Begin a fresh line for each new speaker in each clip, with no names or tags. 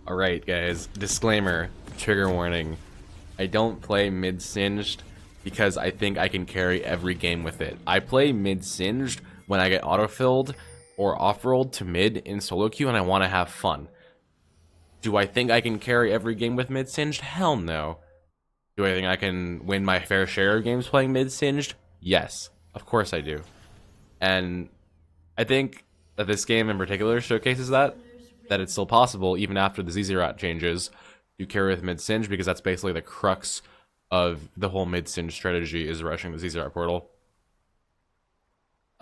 Alright guys, disclaimer, trigger warning. I don't play mid-singed because I think I can carry every game with it. I play mid-singed when I get autofilled or off-rolled to mid in solo queue and I want to have fun. Do I think I can carry every game with mid-singed? Hell no. Do I think I can win my fair share of games playing mid-singed? Yes, of course I do. And I think that this game in particular showcases that it's still possible, even after the Zz'Rot changes, to carry with mid-singe, because that's basically the crux of the whole mid-singe strategy, is rushing the Zz'Rot portal.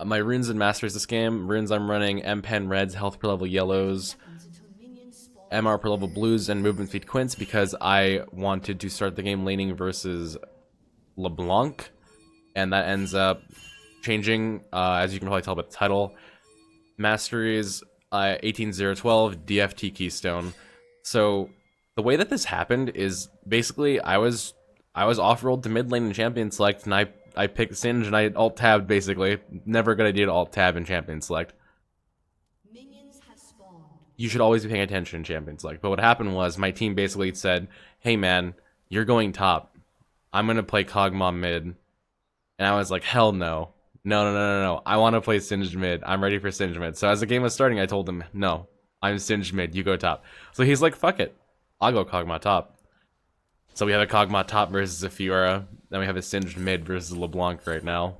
My runes and masters this game. Runes I'm running M-Pen reds, health per level yellows, MR per level blues, and movement speed quints, because I wanted to start the game laning versus Leblanc, and that ends up changing, as you can probably tell by the title. Masteries 18012 DFT Keystone. So the way that this happened is basically I was off-rolled to mid lane in champion select, and I picked Singe and I alt tabbed basically. Never a good idea to alt tab in champion select. You should always be paying attention in champion select. But what happened was my team basically said, "Hey man, you're going top. I'm gonna play Kog'Maw mid," and I was like, "Hell no." No. I want to play Singed mid. I'm ready for Singed mid. So as the game was starting, I told him, no, I'm Singed mid. You go top. So he's like, fuck it. I'll go Kog'Maw top. So we have a Kog'Maw top versus a FIORA. Then we have a Singed mid versus Leblanc right now.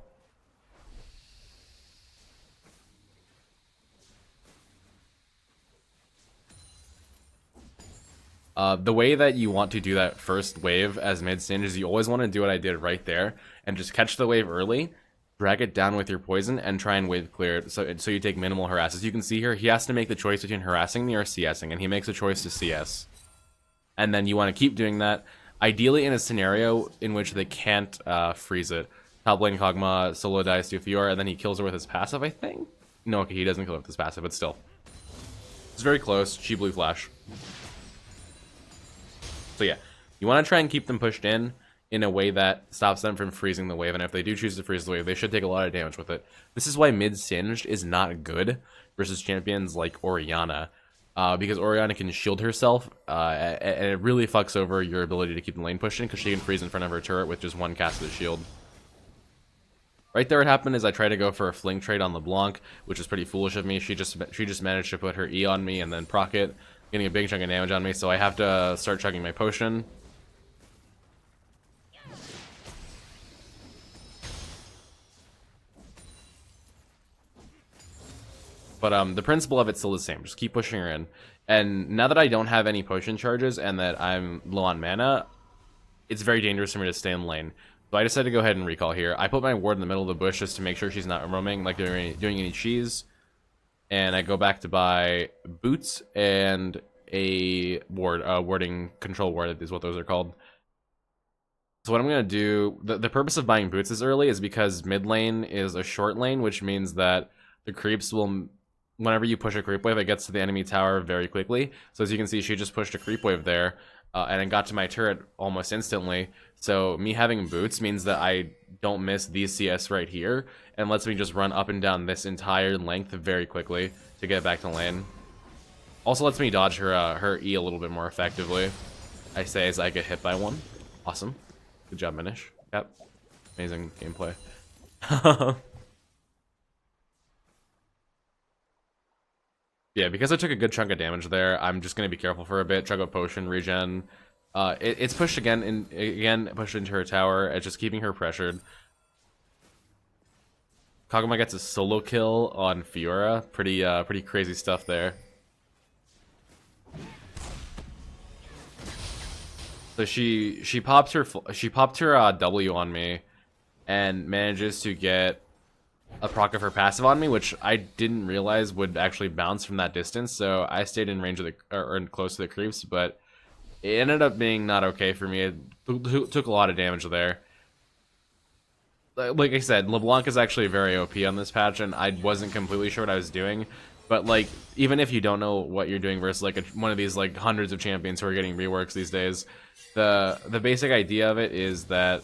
The way that you want to do that first wave as mid-Singe is you always want to do what I did right there and just catch the wave early, drag it down with your poison, and try and wave clear it so you take minimal harass. As you can see here, he has to make the choice between harassing me or CSing, and he makes a choice to CS. And then you want to keep doing that, ideally in a scenario in which they can't freeze it. Top lane Kog'Maw solo dies to FIORA, and then he kills her with his passive, I think? No, okay, he doesn't kill her with his passive, but still. It's very close. She blue flash. So yeah, you want to try and keep them pushed in a way that stops them from freezing the wave, and if they do choose to freeze the wave, they should take a lot of damage with it. This is why mid-singed is not good versus champions like Orianna, because Orianna can shield herself, and it really fucks over your ability to keep the lane pushing, because she can freeze in front of her turret with just one cast of the shield. Right there what happened is I tried to go for a fling trade on LeBlanc, which is pretty foolish of me. She just managed to put her E on me and then proc it, getting a big chunk of damage on me, so I have to start chugging my potion. But the principle of it's still the same. Just keep pushing her in. And now that I don't have any potion charges and that I'm low on mana, it's very dangerous for me to stay in lane. So I decided to go ahead and recall here. I put my ward in the middle of the bush just to make sure she's not roaming, like doing any cheese. And I go back to buy boots and a ward, warding control ward is what those are called. So what I'm going to do, the purpose of buying boots this early is because mid lane is a short lane, which means that the creeps will, whenever you push a creep wave, it gets to the enemy tower very quickly. So as you can see, she just pushed a creep wave there, and it got to my turret almost instantly. So me having boots means that I don't miss these CS right here, and lets me just run up and down this entire length very quickly to get back to lane. Also lets me dodge her E a little bit more effectively, I say, as I get hit by one. Awesome. Good job, Minish. Yep. Amazing gameplay. Yeah, because I took a good chunk of damage there, I'm just going to be careful for a bit. Chug up potion, regen. It's pushed again pushed into her tower. It's just keeping her pressured. Kog'Maw gets a solo kill on FIORA. Pretty crazy stuff there. So she popped her W on me, and manages to get a proc of her passive on me, which I didn't realize would actually bounce from that distance. So I stayed in range of or close to the creeps, but it ended up being not okay for me. It took a lot of damage there. Like I said, LeBlanc is actually very OP on this patch, and I wasn't completely sure what I was doing. But like, even if you don't know what you're doing versus like one of these like hundreds of champions who are getting reworks these days, the basic idea of it is that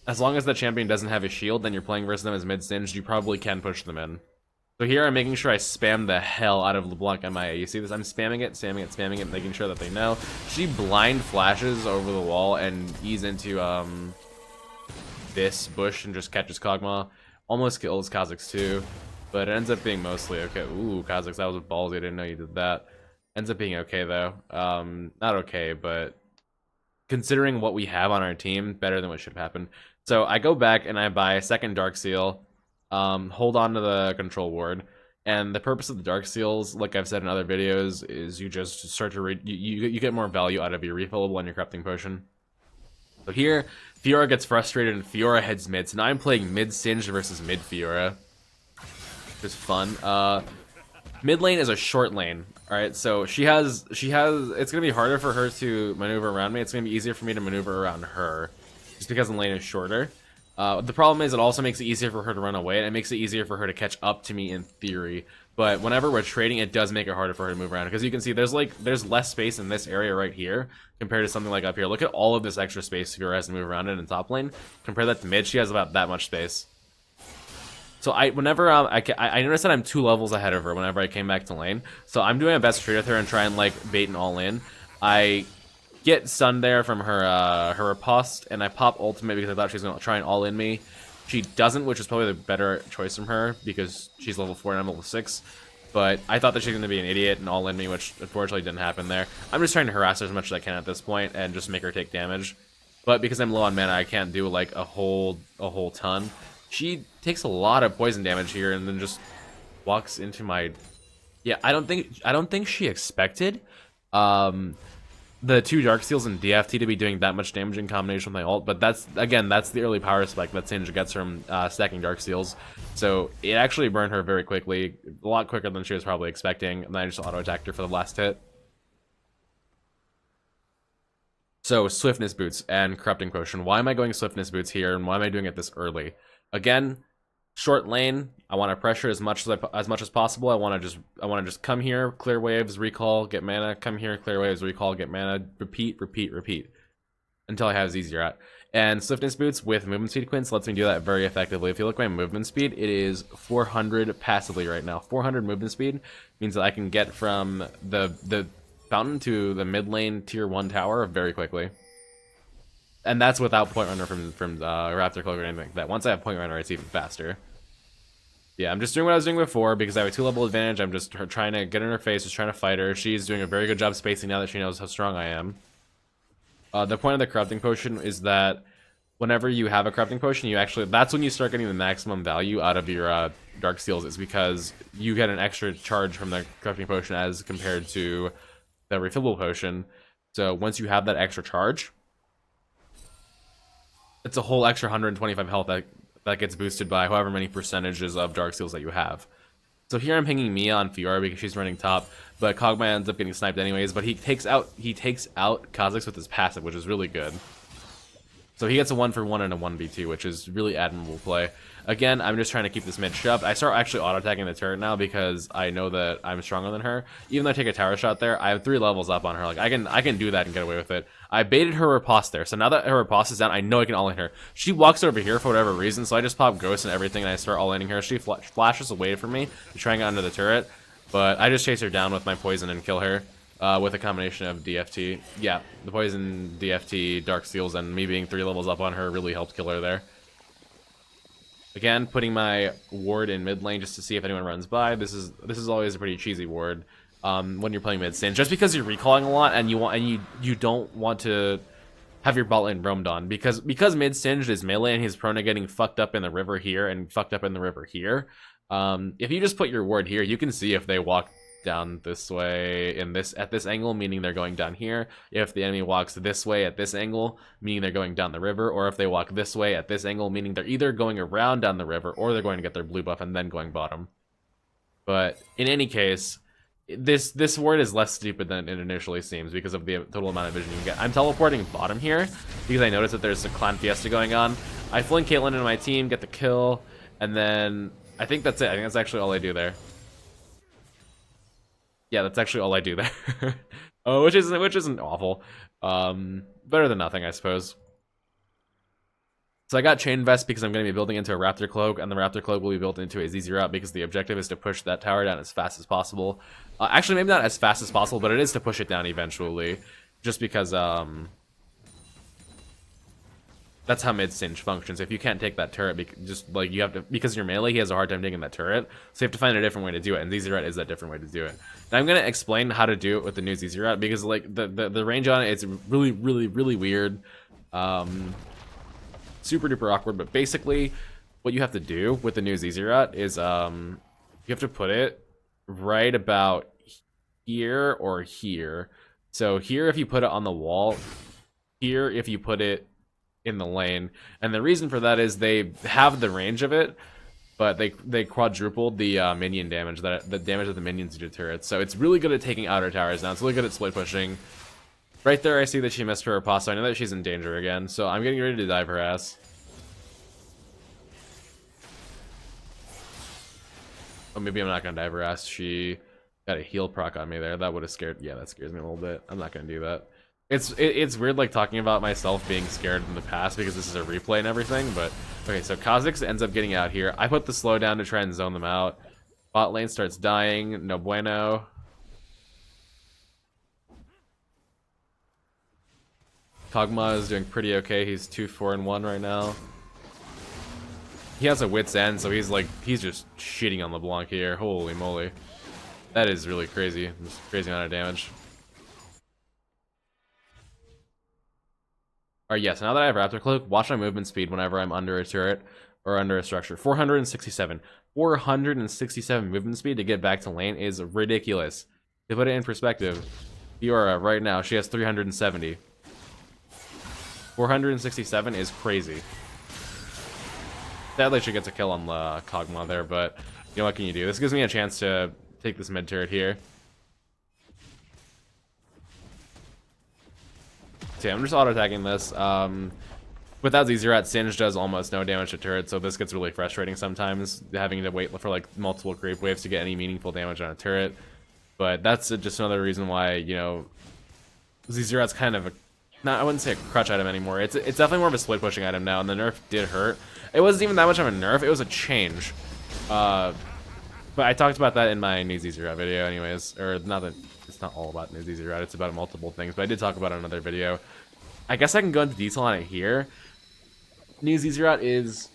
as long as the champion doesn't have a shield, then you're playing versus them as mid-singed, you probably can push them in. So here I'm making sure I spam the hell out of Leblanc MIA. You see this? I'm spamming it, spamming it, spamming it, making sure that they know. She blind flashes over the wall and ease into this bush and just catches Kog'Maw. Almost kills Kha'Zix too, but it ends up being mostly okay. Ooh, Kha'Zix, that was ballsy. I didn't know you did that. Ends up being okay though. Not okay, but considering what we have on our team, better than what should have happened. So I go back and I buy a second Dark Seal. Hold on to the control ward, and the purpose of the Dark Seals, like I've said in other videos, is you just start to you get more value out of your refillable and your corrupting potion. So here, FIORA gets frustrated and FIORA heads mid. So now I'm playing mid Singed versus mid FIORA, which is fun. Mid lane is a short lane. All right, so she has. It's gonna be harder for her to maneuver around me. It's gonna be easier for me to maneuver around her, just because the lane is shorter. The problem is it also makes it easier for her to run away, and it makes it easier for her to catch up to me in theory. But whenever we're trading, it does make it harder for her to move around, because you can see there's less space in this area right here compared to something like up here. Look at all of this extra space FIORA has to move around in top lane. Compare that to mid, she has about that much space. So whenever I noticed that I'm 2 levels ahead of her whenever I came back to lane. So I'm doing my best to trade with her and try and like bait and all in. I get stunned there from her riposte, and I pop ultimate because I thought she was gonna try and all in me. She doesn't, which is probably the better choice from her because she's level 4 and I'm level 6. But I thought that she was gonna be an idiot and all in me, which unfortunately didn't happen there. I'm just trying to harass her as much as I can at this point and just make her take damage. But because I'm low on mana, I can't do like a whole ton. She takes a lot of poison damage here and then just walks into my. Yeah, I don't think she expected the 2 Dark Seals and DFT to be doing that much damage in combination with my ult, but that's the early power spike that Singed gets from stacking Dark Seals. So it actually burned her very quickly, a lot quicker than she was probably expecting, and then I just auto-attacked her for the last hit. So Swiftness Boots and Corrupting Potion. Why am I going Swiftness Boots here, and why am I doing it this early? Again, short lane. I want to pressure as much as possible. I want to just come here, clear waves, recall, get mana. Come here, clear waves, recall, get mana. Repeat, repeat, repeat until I have Zz'Rot. And Swiftness Boots with movement speed quints lets me do that very effectively. If you look at my movement speed, it is 400 passively right now. 400 movement speed means that I can get from the fountain to the mid lane tier 1 tower very quickly. And that's without Point Runner from Raptor Cloak or anything like that. Once I have Point Runner, it's even faster. Yeah, I'm just doing what I was doing before because I have a 2-level advantage. I'm just trying to get in her face, just trying to fight her. She's doing a very good job spacing now that she knows how strong I am. The point of the Corrupting Potion is that whenever you have a Corrupting Potion, that's when you start getting the maximum value out of your Dark Seals. It's because you get an extra charge from the Corrupting Potion as compared to the Refillable Potion. So once you have that extra charge, it's a whole extra 125 health that gets boosted by however many percentages of Dark Seals that you have. So here I'm pinging Mia on FIORA because she's running top, but Kog'Maw ends up getting sniped anyways, but he takes out Kha'Zix with his passive, which is really good. So he gets a 1-for-1 and a 1v2, which is really admirable play. Again, I'm just trying to keep this mid shoved. I start actually auto-attacking the turret now because I know that I'm stronger than her. Even though I take a tower shot there, I have 3 levels up on her. Like I can do that and get away with it. I baited her riposte there, so now that her riposte is down, I know I can all-in her. She walks over here for whatever reason, so I just pop Ghost and everything and I start all-inning her. She flashes away from me to try and get under the turret, but I just chase her down with my poison and kill her. With a combination of DFT. Yeah, the poison, DFT, Dark Seals, and me being 3 levels up on her really helped kill her there. Again, putting my ward in mid lane just to see if anyone runs by. This is always a pretty cheesy ward when you're playing mid Singed, just because you're recalling a lot and you don't want to have your bot lane roamed on because mid Singed is melee and he's prone to getting fucked up in the river here and fucked up in the river here. If you just put your ward here, you can see if they walk down this way at this angle, meaning they're going down here. If the enemy walks this way at this angle, meaning they're going down the river, or if they walk this way at this angle, meaning they're either going around down the river or they're going to get their blue buff and then going bottom. But in any case, this ward is less stupid than it initially seems because of the total amount of vision you can get. I'm teleporting bottom here because I noticed that there's a clan fiesta going on. I fling Caitlyn into my team, get the kill, and then I think that's it. I think that's actually all I do there. Yeah, that's actually all I do there. Oh, which isn't awful. Better than nothing, I suppose. So I got Chain Vest because I'm going to be building into a Raptor Cloak, and the Raptor Cloak will be built into a Zz'Rot because the objective is to push that tower down as fast as possible. Actually, maybe not as fast as possible, but it is to push it down eventually. Just because, that's how mid-singe functions. If you can't take that turret, just like you have to, because you're melee, he has a hard time taking that turret. So you have to find a different way to do it, and Zz'Rot is that different way to do it. Now I'm going to explain how to do it with the new Zz'Rot, because like the range on it is really, really, really weird. Super duper awkward, but basically what you have to do with the new Zz'Rot is you have to put it right about here or here. So here if you put it on the wall, here if you put it in the lane. And the reason for that is they have the range of it, but they quadrupled the minion damage, the damage that the minions do to turrets. So it's really good at taking outer towers now. It's really good at split pushing. Right there, I see that she missed her riposte. I know that she's in danger again, so I'm getting ready to dive her ass. Oh, maybe I'm not gonna dive her ass. She got a heal proc on me there. That would have scared. Yeah, that scares me a little bit. I'm not gonna do that. It's weird like talking about myself being scared in the past because this is a replay and everything. But okay, so Kha'Zix ends up getting out here. I put the slowdown to try and zone them out. Bot lane starts dying. No bueno. Kog'Maw is doing pretty okay. He's 2-4-1 right now. He has a wit's end, so he's just shitting on Leblanc here. Holy moly. That is really crazy. Just crazy amount of damage. Alright, yes, now that I have Raptor Cloak, watch my movement speed whenever I'm under a turret or under a structure. 467. 467 movement speed to get back to lane is ridiculous. To put it in perspective, FIORA right now, she has 370. 467 is crazy. Sadly, she gets a kill on the Kog'Maw there, but you know what can you do? This gives me a chance to take this mid turret here. Okay, I'm just auto-attacking this. Without Zz'Rot, Singed does almost no damage to turrets, so this gets really frustrating sometimes, having to wait for like multiple creep waves to get any meaningful damage on a turret. But that's just another reason why, you know, Zz'Rot's kind of a, I wouldn't say a crutch item anymore. It's definitely more of a split pushing item now, and the nerf did hurt. It wasn't even that much of a nerf, it was a change. But I talked about that in my new Zz'Rot video anyways, or not that, it's not all about new Zz'Rot, it's about multiple things, but I did talk about it in another video. I guess I can go into detail on it here. New Zz'Rot is,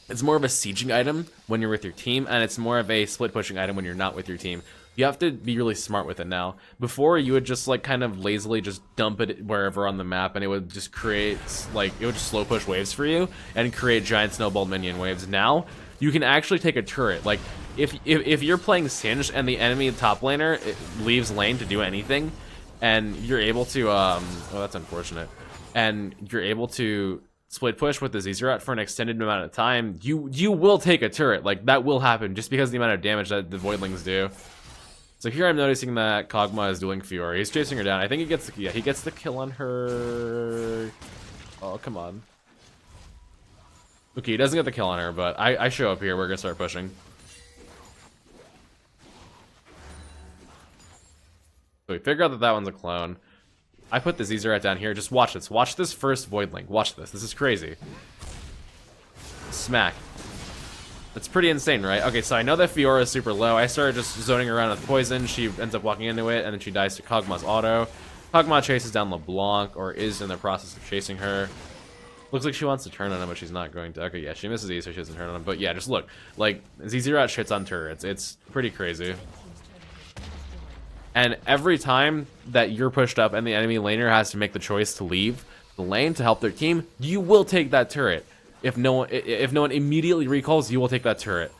it's more of a sieging item when you're with your team, and it's more of a split pushing item when you're not with your team. You have to be really smart with it now. Before, you would just like kind of lazily just dump it wherever on the map, and it would just create, like, it would just slow push waves for you and create giant snowball minion waves. Now, you can actually take a turret. Like, if you're playing Singed and the enemy top laner leaves lane to do anything, and you're able to, oh, that's unfortunate, and you're able to split push with the Zz'Rot for an extended amount of time, you will take a turret. Like, that will happen just because of the amount of damage that the Voidlings do. So here I'm noticing that Kog'Maw is dueling FIORA. He's chasing her down. I think he gets the, yeah, he gets the kill on her. Oh, come on. Okay, he doesn't get the kill on her, but I show up here. We're gonna start pushing. So we figure out that that one's a clone. I put the Zz'Rot down here. Just watch this. Watch this first Voidling. Watch this. This is crazy. Smack. That's pretty insane, right? Okay, so I know that FIORA is super low. I started just zoning around with poison. She ends up walking into it, and then she dies to Kog'Maw's auto. Kog'Maw chases down Leblanc, or is in the process of chasing her. Looks like she wants to turn on him, but she's not going to. Okay, yeah, she misses E, so she doesn't turn on him. But yeah, just look. Like, Zz'Rot shits on turrets. It's pretty crazy. And every time that you're pushed up and the enemy laner has to make the choice to leave the lane to help their team, you will take that turret. If no one immediately recalls, you will take that turret.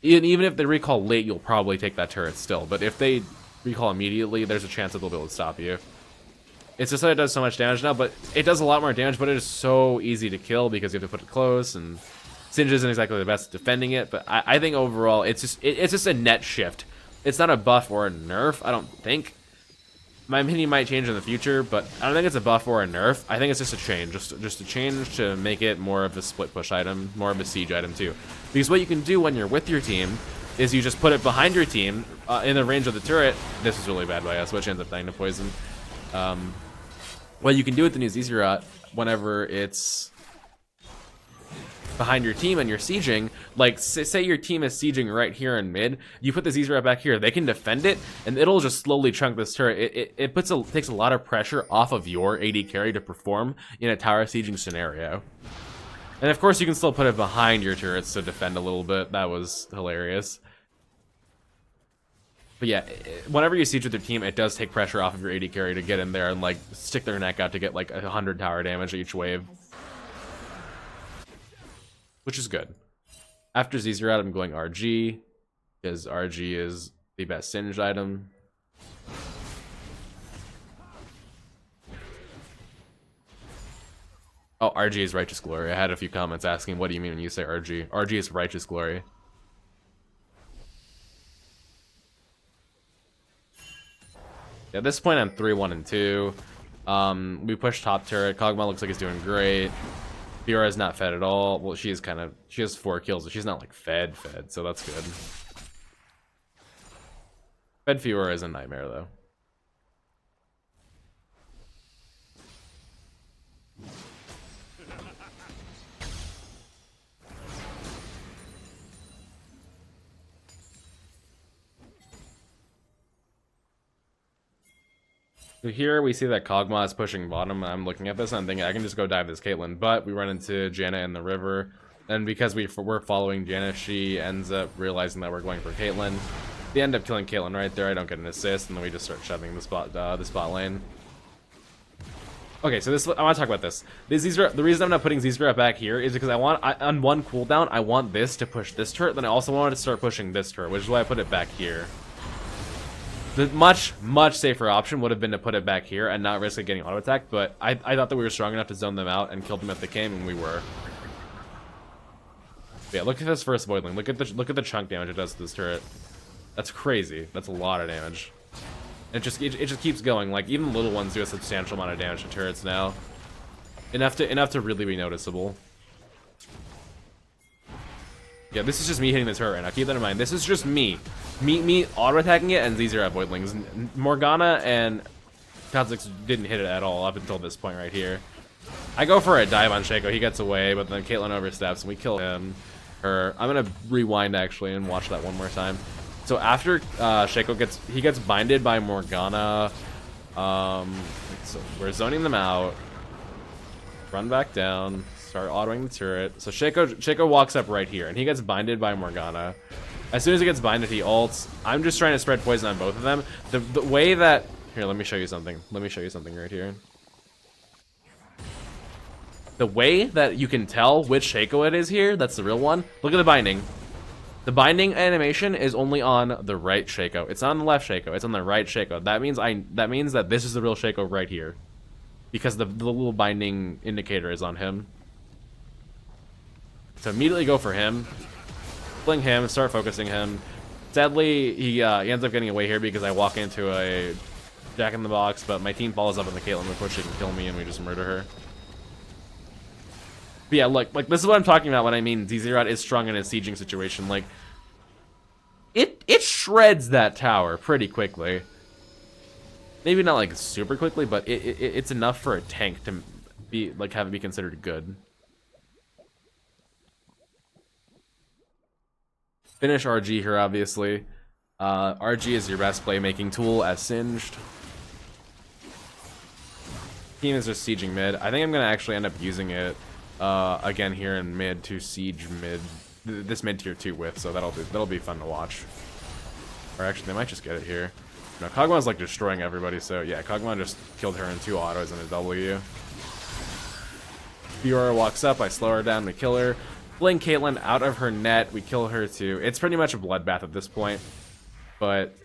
Even if they recall late, you'll probably take that turret still. But if they recall immediately, there's a chance that they'll be able to stop you. It's just that it does so much damage now, but it does a lot more damage, but it is so easy to kill because you have to put it close, and Singed isn't exactly the best at defending it, but I think overall it's just a net shift. It's not a buff or a nerf, I don't think. My opinion might change in the future, but I don't think it's a buff or a nerf. I think it's just a change, just a change to make it more of a split push item, more of a siege item too. Because what you can do when you're with your team is you just put it behind your team in the range of the turret. This is really bad by us, which ends up dying to poison. What you can do with the new Zz'Rot whenever it's behind your team and you're sieging, like say your team is sieging right here in mid, you put the Zz'Rot back here, they can defend it, and it'll just slowly chunk this turret. It takes a lot of pressure off of your AD carry to perform in a tower sieging scenario. And of course you can still put it behind your turrets to defend a little bit. That was hilarious. But yeah, whenever you siege with your team, it does take pressure off of your AD carry to get in there and like stick their neck out to get like 100 tower damage each wave. Which is good. After Zz'Rot, I'm going RG, because RG is the best singed item. Oh, RG is Righteous Glory. I had a few comments asking, what do you mean when you say RG? RG is Righteous Glory. At this point, I'm 3-1 and 2. We push top turret. Kog'Maw looks like he's doing great. FIORA is not fed at all. Well, she has 4 kills, but she's not like fed, so that's good. Fed FIORA is a nightmare though. So here we see that Kog'Maw is pushing bottom, and I'm looking at this and I'm thinking I can just go dive this Caitlyn, but we run into Janna in the river, and because we're following Janna, she ends up realizing that we're going for Caitlyn. They end up killing Caitlyn right there. I don't get an assist, and then we just start shoving the spot lane. Okay, so I want to talk about this. The reason I'm not putting Zz'Rot back here is because on one cooldown, I want this to push this turret, then I also wanted to start pushing this turret, which is why I put it back here. The much safer option would have been to put it back here and not risk it getting auto attacked, but I thought that we were strong enough to zone them out and kill them if they came, and we were. But yeah, look at this first Voidling. Look at the chunk damage it does to this turret. That's crazy. That's a lot of damage. And it just keeps going. Like even little ones do a substantial amount of damage to turrets now. Enough to really be noticeable. Yeah, this is just me hitting the turret right now. Keep that in mind. This is just me auto-attacking it and Zz'Rot Voidlings. Morgana and Kha'Zix didn't hit it at all up until this point right here. I go for a dive on Shaco. He gets away, but then Caitlyn oversteps and we kill him. I'm gonna rewind actually and watch that one more time. So after Shaco gets binded by Morgana, so we're zoning them out. Run back down. Start autoing the turret. So Shaco walks up right here, and he gets binded by Morgana. As soon as he gets binded, he ults. I'm just trying to spread poison on both of them. The way that... Here, let me show you something. Let me show you something right here. The way that you can tell which Shaco it is here, that's the real one. Look at the binding. The binding animation is only on the right Shaco. It's not on the left Shaco. It's on the right Shaco. That means that this is the real Shaco right here, because the little binding indicator is on him. So immediately go for him, fling him, start focusing him. Sadly, he ends up getting away here because I walk into a Jack in the Box, but my team follows up on the Caitlyn before she can kill me, and we just murder her. But yeah, like this is what I'm talking about when I mean Zz'Rot is strong in a sieging situation. Like, it shreds that tower pretty quickly. Maybe not like super quickly, but it's enough for a tank to have it be considered good. Finish RG here, obviously. RG is your best playmaking tool as Singed. Team is just sieging mid. I think I'm gonna actually end up using it again here in mid to siege mid, this mid tier 2 with. So that'll be fun to watch. Or actually, they might just get it here. No, Kog'Maw's like destroying everybody. So yeah, Kog'Maw just killed her in 2 autos and a W. FIORA walks up. I slow her down. We kill her. Fling Caitlyn out of her net. We kill her too. It's pretty much a bloodbath at this point. But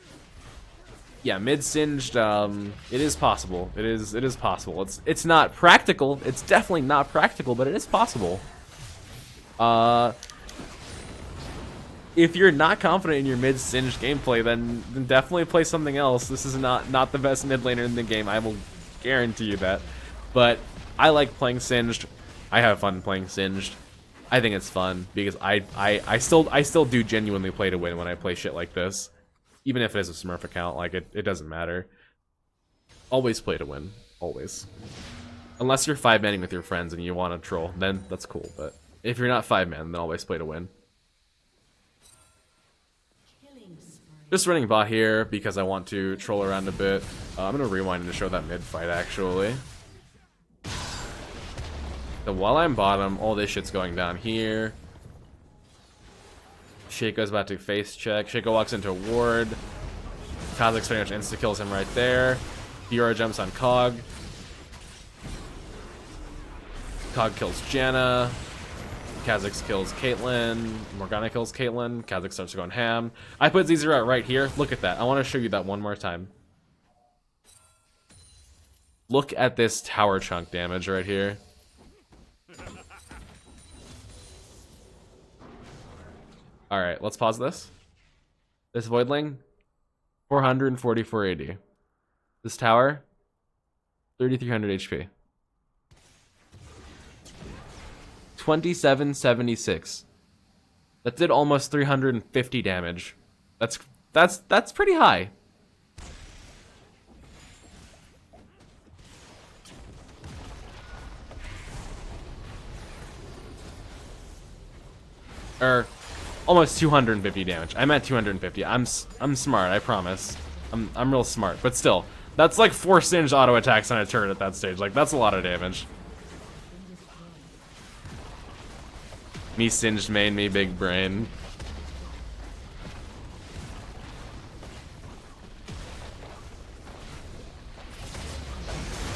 yeah, mid singed, it is possible. It is possible. It's not practical. It's definitely not practical, but it is possible. If you're not confident in your mid singed gameplay, then definitely play something else. This is not the best mid laner in the game. I will guarantee you that. But I like playing singed. I have fun playing singed. I think it's fun because I still do genuinely play to win when I play shit like this. Even if it is a Smurf account, like it doesn't matter. Always play to win. Always. Unless you're 5-manning with your friends and you want to troll, then that's cool, but If you're not 5-man, then always play to win. Just running bot here because I want to troll around a bit. I'm going to rewind to show that mid fight, actually. So while I'm bottom, all this shit's going down here. Shaco's about to face check. Shaco walks into a ward. Kha'Zix pretty much insta-kills him right there. FIORA jumps on Cog. Cog kills Janna. Kha'Zix kills Caitlyn. Morgana kills Caitlyn. Kha'Zix starts going ham. I put Zz'Rot right here. Look at that. I want to show you that one more time. Look at this tower chunk damage right here. Alright, let's pause this. This Voidling, 444 AD. This tower, 3,300 HP. 2776. That did almost 350 damage. That's pretty high. Almost 250 damage. I'm at 250. I'm smart, I promise. I'm real smart, but still, that's like 4 singed auto attacks on a turret at that stage. Like, that's a lot of damage. Me singed main, me big brain.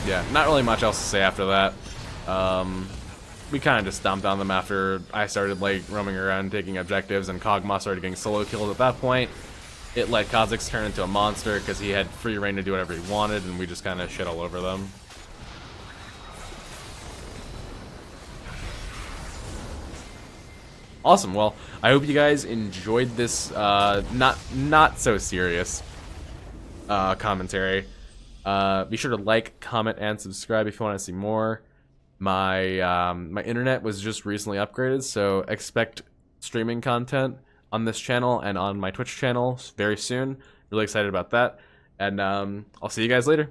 Yeah, not really much else to say after that. We kind of just stomped on them after I started like roaming around taking objectives, and Kog'Maw started getting solo kills at that point. It let Kha'Zix turn into a monster because he had free reign to do whatever he wanted, and we just kind of shit all over them. Awesome. Well, I hope you guys enjoyed this not so serious commentary. Be sure to like, comment, and subscribe if you want to see more. My internet was just recently upgraded, so expect streaming content on this channel and on my Twitch channel very soon. Really excited about that, and I'll see you guys later.